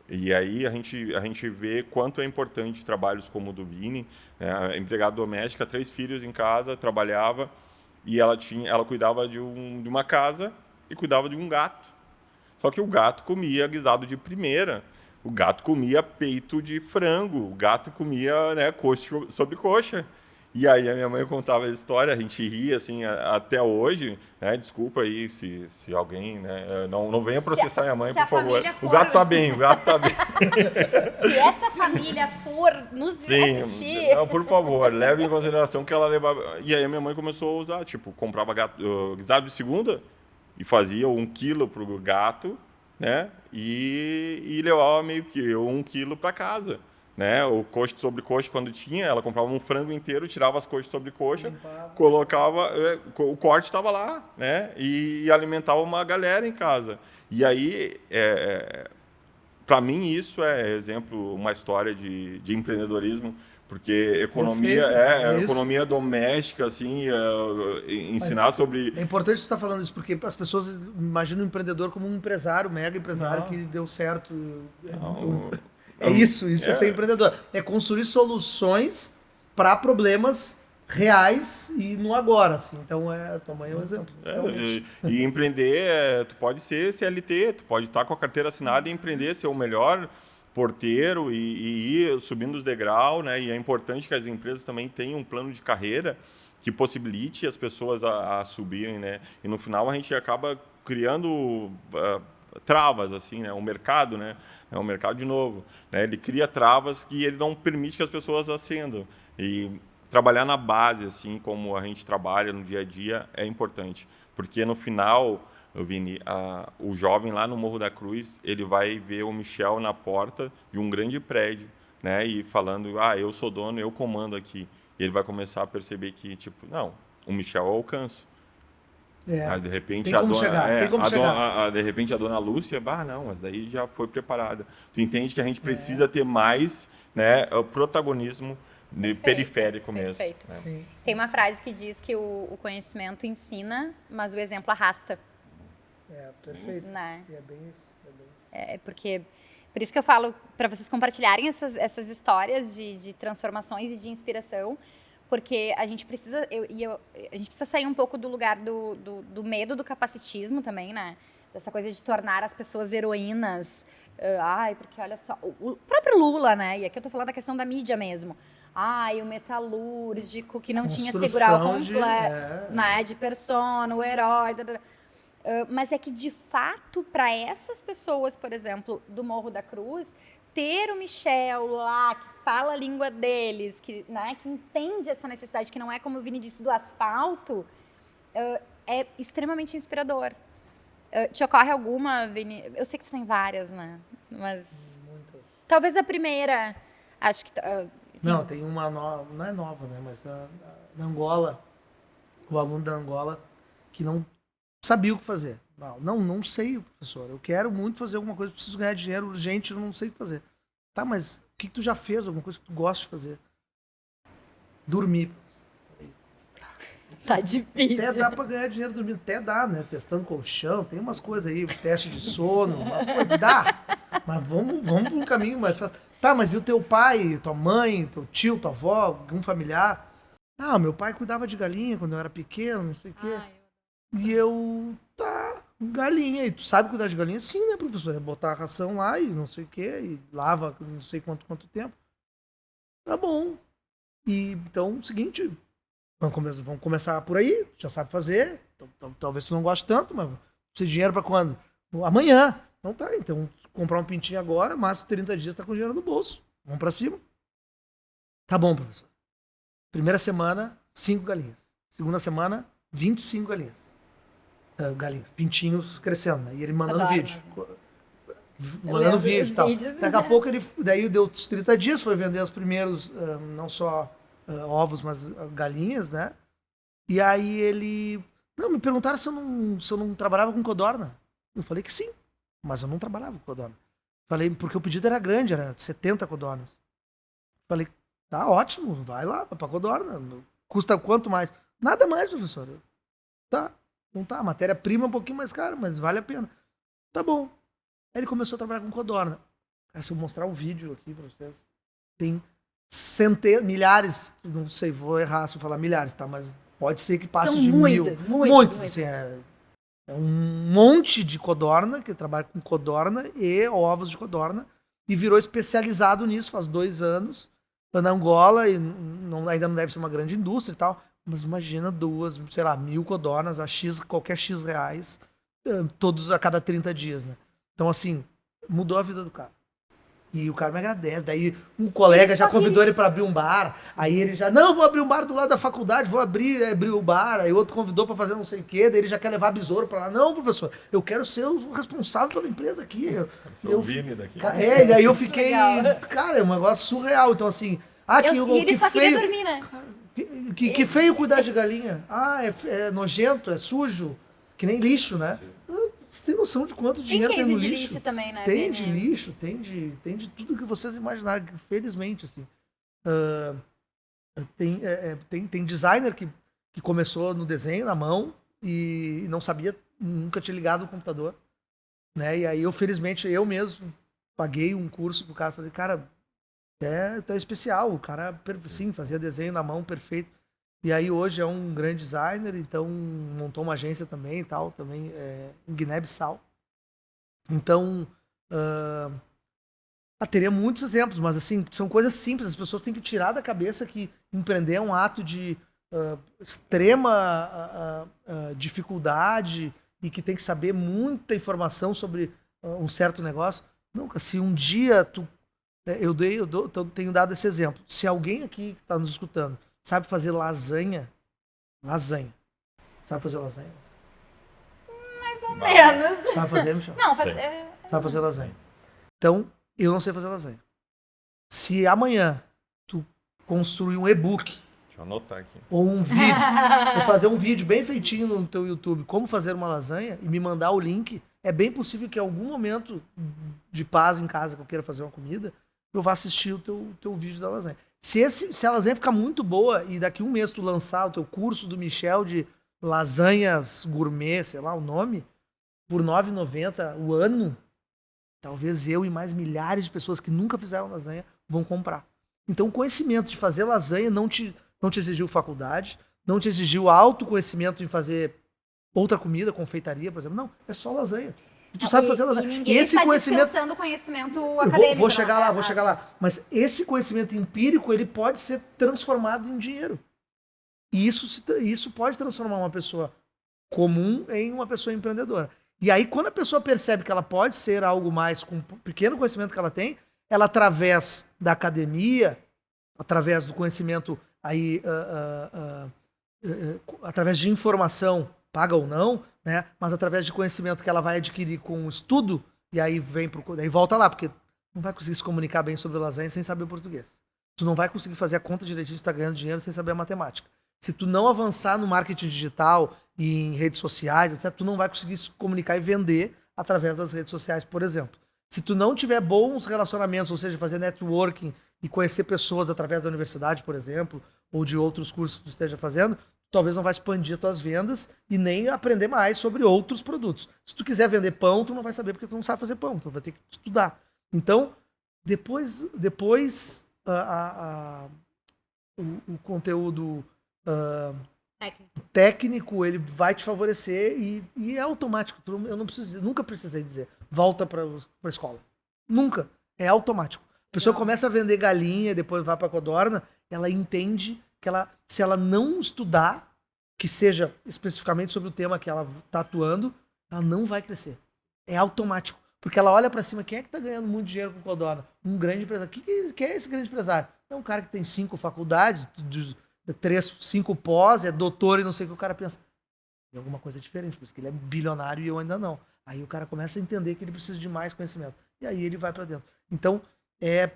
e aí a gente vê quanto é importante trabalhos como o do Vini, né? Empregada doméstica, 3 filhos em casa, trabalhava, e ela cuidava de uma casa e cuidava de um gato. Só que o gato comia guisado de primeira. O gato comia peito de frango. O gato comia, né, coxa sobre coxa. E aí a minha mãe contava a história, a gente ria assim até hoje, né? Desculpa aí se alguém, né, não venha processar minha mãe, por favor. O gato tá bem, o gato tá bem. Se essa família for nos assistir... Não, por favor, leve em consideração que ela levava... E aí a minha mãe começou a usar, tipo, comprava guisado de segunda e fazia 1 quilo pro gato, né? E levava meio que 1 quilo para casa. Né? O coxa sobre coxa, quando tinha, ela comprava um frango inteiro, tirava as coxas sobre coxa, colocava, o corte estava lá, né? E alimentava uma galera em casa. E aí, para mim, isso é exemplo, uma história de empreendedorismo, porque economia doméstica, assim, ensinar sobre... É importante você estar falando isso, porque as pessoas imaginam o empreendedor como um empresário, mega empresário que deu certo. Isso é ser empreendedor. É construir soluções para problemas reais e no agora, assim. Então, tua mãe é um exemplo. E empreender, tu pode ser CLT, tu pode estar com a carteira assinada e empreender, ser o melhor porteiro e ir subindo os degraus, né? E é importante que as empresas também tenham um plano de carreira que possibilite as pessoas a subirem, né? E no final a gente acaba criando travas, assim, né? O mercado, né? É um mercado de novo, né? Ele cria travas que ele não permite que as pessoas ascendam. E trabalhar na base, assim como a gente trabalha no dia a dia, é importante, porque no final, Vini, o jovem lá no Morro da Cruz, ele vai ver o Michel na porta de um grande prédio, né? E falando, eu sou dono, eu comando aqui. E ele vai começar a perceber que, tipo, não, o Michel eu alcanço. Mas de repente tem como chegar, tem como chegar. De repente a dona Lúcia, não, mas daí já foi preparada. Tu entende que a gente precisa ter mais, né, o protagonismo periférico mesmo. Perfeito. Né? Sim. Tem uma frase que diz que o conhecimento ensina, mas o exemplo arrasta. Perfeito. Né? E é bem isso. Porque por isso que eu falo para vocês compartilharem essas histórias de transformações e de inspiração, porque a gente precisa a gente precisa sair um pouco do lugar do medo do capacitismo também, né? Dessa coisa de tornar as pessoas heroínas. Porque olha só, o próprio Lula, né? E aqui eu tô falando da questão da mídia mesmo. O metalúrgico que não tinha segurar o completo, né? De persona, o herói. Mas é que, de fato, para essas pessoas, por exemplo, do Morro da Cruz, ter o Michel lá, que fala a língua deles, que entende essa necessidade, que não é, como o Vini disse, do asfalto, é extremamente inspirador. Te ocorre alguma, Vini? Eu sei que tu tem várias, né? Mas muitas. Talvez a primeira, acho que... Não, tem uma nova, não é nova, né? Mas na Angola, o aluno da Angola, que não sabia o que fazer. Não sei, professor. Eu quero muito fazer alguma coisa, preciso ganhar dinheiro urgente, eu não sei o que fazer. Tá, mas o que tu já fez? Alguma coisa que tu gosta de fazer? Dormir. Tá difícil. Até dá pra ganhar dinheiro dormindo, até dá, né? Testando colchão, tem umas coisas aí, teste de sono, umas coisas, dá. Mas vamos pra um caminho mais fácil. Tá, mas e o teu pai, tua mãe, teu tio, tua avó, algum familiar? Meu pai cuidava de galinha quando eu era pequeno, não sei o quê. E galinha. E tu sabe cuidar de galinha? Sim, né, professor? É botar a ração lá e não sei o quê, e lava não sei quanto tempo. Tá bom. E então, seguinte, vamos começar por aí, já sabe fazer. Talvez tu não goste tanto, mas precisa de dinheiro pra quando? Amanhã. Então tá, então comprar um pintinho agora, máximo 30 dias, tá com dinheiro no bolso. Vamos pra cima. Tá bom, professor. Primeira semana, 5 galinhas. Segunda semana, 25 galinhas. Galinhas, pintinhos crescendo, né? E ele mandando vídeo. Mandando vídeo e tal. Daqui a pouco daí deu os 30 dias, foi vender os primeiros, não só ovos, mas galinhas, né? E aí ele... me perguntaram se eu não trabalhava com codorna. Eu falei que sim, mas eu não trabalhava com codorna. Falei, porque o pedido era grande, era 70 codornas. Falei, tá ótimo, vai lá pra codorna. Custa quanto mais? Nada mais, professor. Tá. Não tá, a matéria-prima é um pouquinho mais cara, mas vale a pena. Tá bom. Aí ele começou a trabalhar com codorna. Cara, se eu mostrar o vídeo aqui pra vocês, tem milhares, não sei, vou errar se eu falar milhares, tá? Mas pode ser que passe de muitas, 1000. Muitas. Assim, é um monte de codorna, que trabalha com codorna e ovos de codorna, e virou especializado nisso faz 2 anos, na Angola, e ainda não deve ser uma grande indústria e tal. Mas imagina 1.000 codornas qualquer X reais, todos a cada 30 dias, né? Então, assim, mudou a vida do cara. E o cara me agradece. Daí um colega já convidou ele para abrir um bar. Aí ele já, vou abrir um bar do lado da faculdade, vou abrir o bar. Aí outro convidou para fazer não sei o quê. Daí ele já quer levar besouro para lá. Não, professor, eu quero ser o responsável pela empresa aqui. Eu Vini daqui. E daí eu fiquei, cara, é um negócio surreal. Então, assim, e ele só queria dormir, né? Cara, que feio cuidar de galinha. É nojento, é sujo. Que nem lixo, né? Você tem noção de quanto dinheiro tem no lixo? De lixo também, né? Tem de lixo, tem de tudo que vocês imaginarem, felizmente, assim. Tem designer que começou no desenho, na mão, e não sabia, nunca tinha ligado o computador. Né? E aí, felizmente, eu mesmo paguei um curso pro cara. Falei, cara, é especial. O cara, sim, fazia desenho na mão, perfeito. E aí hoje é um grande designer, então montou uma agência também e tal, também em Guiné-Bissau. Então, teria muitos exemplos, mas assim, são coisas simples. As pessoas têm que tirar da cabeça que empreender é um ato de extrema dificuldade e que tem que saber muita informação sobre um certo negócio. Nunca. Se um dia tenho dado esse exemplo. Se alguém aqui que está nos escutando sabe fazer lasanha, sabe fazer lasanha? Mais ou menos. Sabe fazer, Michel? Não, Sabe fazer lasanha. Então, eu não sei fazer lasanha. Se amanhã tu construir um e-book Deixa eu anotar aqui. ou um vídeo, ou fazer um vídeo bem feitinho no teu YouTube, como fazer uma lasanha, e me mandar o link, é bem possível que em algum momento de paz em casa que eu queira fazer uma comida, eu vá assistir o teu vídeo da lasanha. Se a lasanha ficar muito boa e daqui um mês tu lançar o teu curso do Michel de lasanhas gourmet, sei lá o nome, por R$ 9,90 o ano, talvez eu e mais milhares de pessoas que nunca fizeram lasanha vão comprar. Então o conhecimento de fazer lasanha não te exigiu faculdade, não te exigiu autoconhecimento em fazer outra comida, confeitaria, por exemplo. Não, é só lasanha. E tu sabe fazer lasanha. E ninguém esse está conhecimento, dispensando conhecimento acadêmico. vou chegar lá. Mas esse conhecimento empírico, ele pode ser transformado em dinheiro. E isso pode transformar uma pessoa comum em uma pessoa empreendedora. E aí, quando a pessoa percebe que ela pode ser algo mais com o pequeno conhecimento que ela tem, ela, através da academia, através do conhecimento aí, através de informação, paga ou não, né? Mas através de conhecimento que ela vai adquirir com o estudo, e aí daí volta lá, porque não vai conseguir se comunicar bem sobre lasanha sem saber o português. Tu não vai conseguir fazer a conta direitinho de estar ganhando dinheiro sem saber a matemática. Se tu não avançar no marketing digital e em redes sociais, etc., tu não vai conseguir se comunicar e vender através das redes sociais, por exemplo. Se tu não tiver bons relacionamentos, ou seja, fazer networking e conhecer pessoas através da universidade, por exemplo, ou de outros cursos que tu esteja fazendo, talvez não vai expandir as tuas vendas e nem aprender mais sobre outros produtos. Se tu quiser vender pão, tu não vai saber porque tu não sabe fazer pão, tu vai ter que estudar. Então, depois o conteúdo técnico, ele vai te favorecer e é automático. Eu não preciso dizer, nunca precisei dizer, volta para a escola. Nunca. É automático. A pessoa começa a vender galinha, depois vai para a codorna, ela entende que se ela não estudar, que seja especificamente sobre o tema que ela está atuando, ela não vai crescer. É automático. Porque ela olha para cima, quem é que está ganhando muito dinheiro com codorna? Um grande empresário. Quem é esse grande empresário? É um cara que tem 5 faculdades, 5 pós, é doutor e não sei o que. O cara pensa, tem alguma coisa diferente, por isso que ele é bilionário e eu ainda não. Aí o cara começa a entender que ele precisa de mais conhecimento. E aí ele vai para dentro. Então, é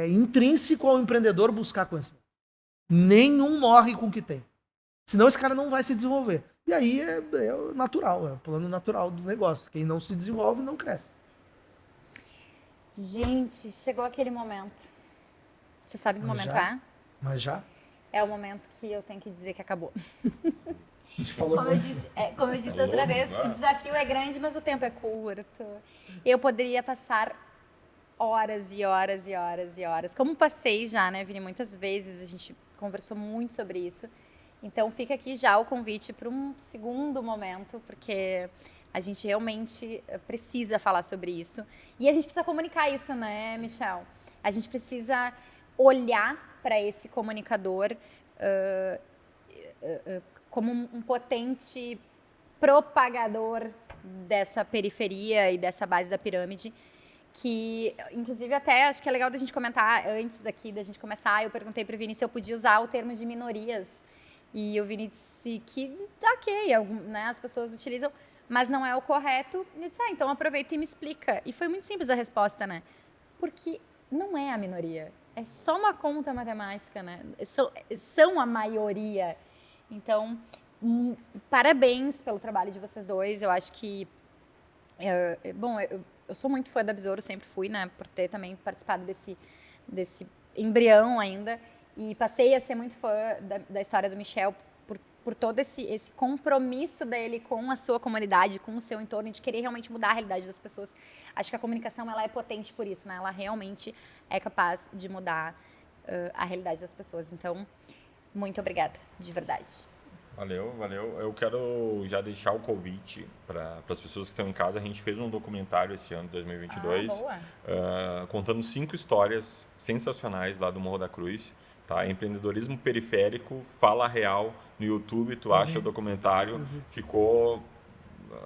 intrínseco ao empreendedor buscar conhecimento. Nenhum morre com o que tem. Senão esse cara não vai se desenvolver. E aí é natural, é o plano natural do negócio. Quem não se desenvolve não cresce. Gente, chegou aquele momento. Você sabe que momento é? Mas já? É o momento que eu tenho que dizer que acabou. Como eu disse outra vez, o desafio é grande, mas o tempo é curto. Eu poderia passar horas e horas e horas e horas. Como passei já, né, Vini? Muitas vezes a gente conversou muito sobre isso. Então fica aqui já o convite para um segundo momento, porque a gente realmente precisa falar sobre isso. E a gente precisa comunicar isso, né, Michel? A gente precisa olhar para esse comunicador como um potente propagador dessa periferia e dessa base da pirâmide, que, inclusive, até acho que é legal da gente comentar, antes daqui da gente começar, eu perguntei para o Vini se eu podia usar o termo de minorias, e o Vini disse que ok, né, as pessoas utilizam, mas não é o correto, e eu disse, então aproveita e me explica. E foi muito simples a resposta, né? Porque não é a minoria, é só uma conta matemática, né? São a maioria. Então, parabéns pelo trabalho de vocês dois. Eu acho que... eu sou muito fã da Besouro, sempre fui, né? Por ter também participado desse embrião ainda. E passei a ser muito fã da história do Michel por todo esse compromisso dele com a sua comunidade, com o seu entorno, de querer realmente mudar a realidade das pessoas. Acho que a comunicação, ela é potente por isso, né? Ela realmente é capaz de mudar a realidade das pessoas. Então, Muito obrigada, de verdade. Valeu. Eu quero já deixar o convite para as pessoas que estão em casa. A gente fez um documentário esse ano, 2022, Boa. Contando 5 histórias sensacionais lá do Morro da Cruz. Tá? Empreendedorismo periférico, fala real. No YouTube, tu acha o documentário. Ficou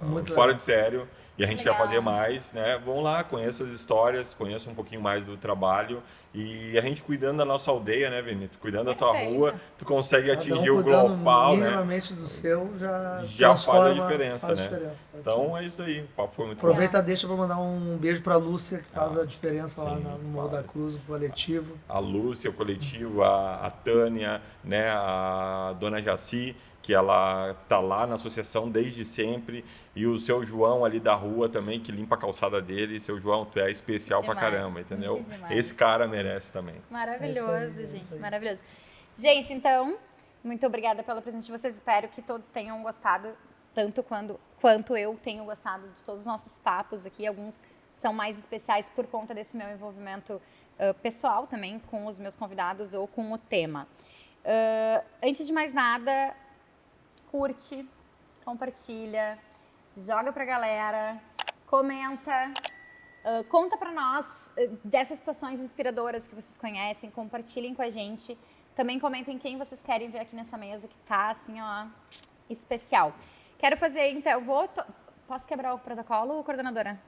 Muito fora legal. de sério. E a gente Legal. vai fazer mais, né? Vão lá, conheça as histórias, conheça um pouquinho mais do trabalho. E a gente cuidando da nossa aldeia, né, Vini? Tu cuidando da tua Perfeito. rua, tu consegue Cada um atingir o cuidando global, né? minimamente do seu já Já faz a transforma, diferença, faz né? diferença, faz Então diferença. é isso aí. O papo foi muito Aproveita, deixa para mandar um beijo para a Lúcia, que faz a diferença lá sim, no Morro faz. da Cruz, o coletivo. bom. A Lúcia, o coletivo, a Tânia, né? A dona Jaci, que ela tá lá na associação desde sempre, e o seu João ali da rua também, que limpa a calçada dele. Seu João, tu é especial pra Demais, caramba, entendeu? que demais. Esse cara merece também. Maravilhoso, É isso gente, aí. maravilhoso. Gente, então, muito obrigada pela presença de vocês. Espero que todos tenham gostado, tanto quanto eu tenho gostado de todos os nossos papos aqui. Alguns são mais especiais por conta desse meu envolvimento pessoal também com os meus convidados ou com o tema. Antes de mais nada, curte, compartilha, joga pra galera, comenta, conta pra nós dessas situações inspiradoras que vocês conhecem, compartilhem com a gente. Também comentem quem vocês querem ver aqui nessa mesa que tá assim, ó, especial. Quero fazer, então, posso quebrar o protocolo, coordenadora?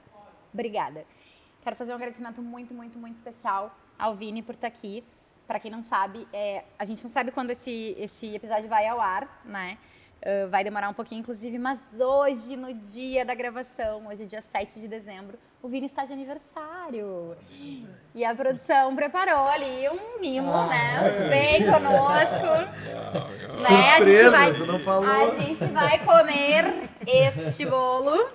Obrigada. Quero fazer um agradecimento muito, muito, muito especial ao Vini por estar aqui. Para quem não sabe, a gente não sabe quando esse episódio vai ao ar, né? Vai demorar um pouquinho, inclusive, mas hoje, no dia da gravação, hoje é dia 7 de dezembro, o Vini está de aniversário. E a produção preparou ali um mimo, né? Vem conosco. Né? Surpresa, tu não falou. A gente vai comer este bolo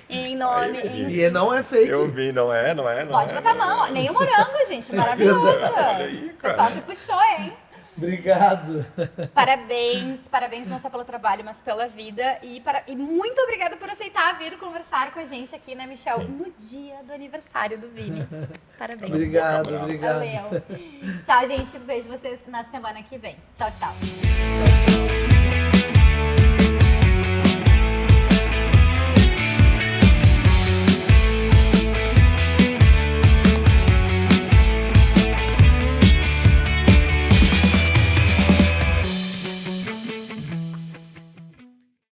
em nome... E não é fake. Eu vi, não é? Pode botar a mão, nem o morango, gente, maravilhoso. aí, O pessoal se puxou, hein? Obrigado. Parabéns não só pelo trabalho, mas pela vida. E muito obrigada por aceitar vir conversar com a gente aqui, né, Michel? No dia do aniversário do Vini. Parabéns. Obrigado. Valeu. Tchau, gente. Vejo vocês na semana que vem. Tchau, tchau.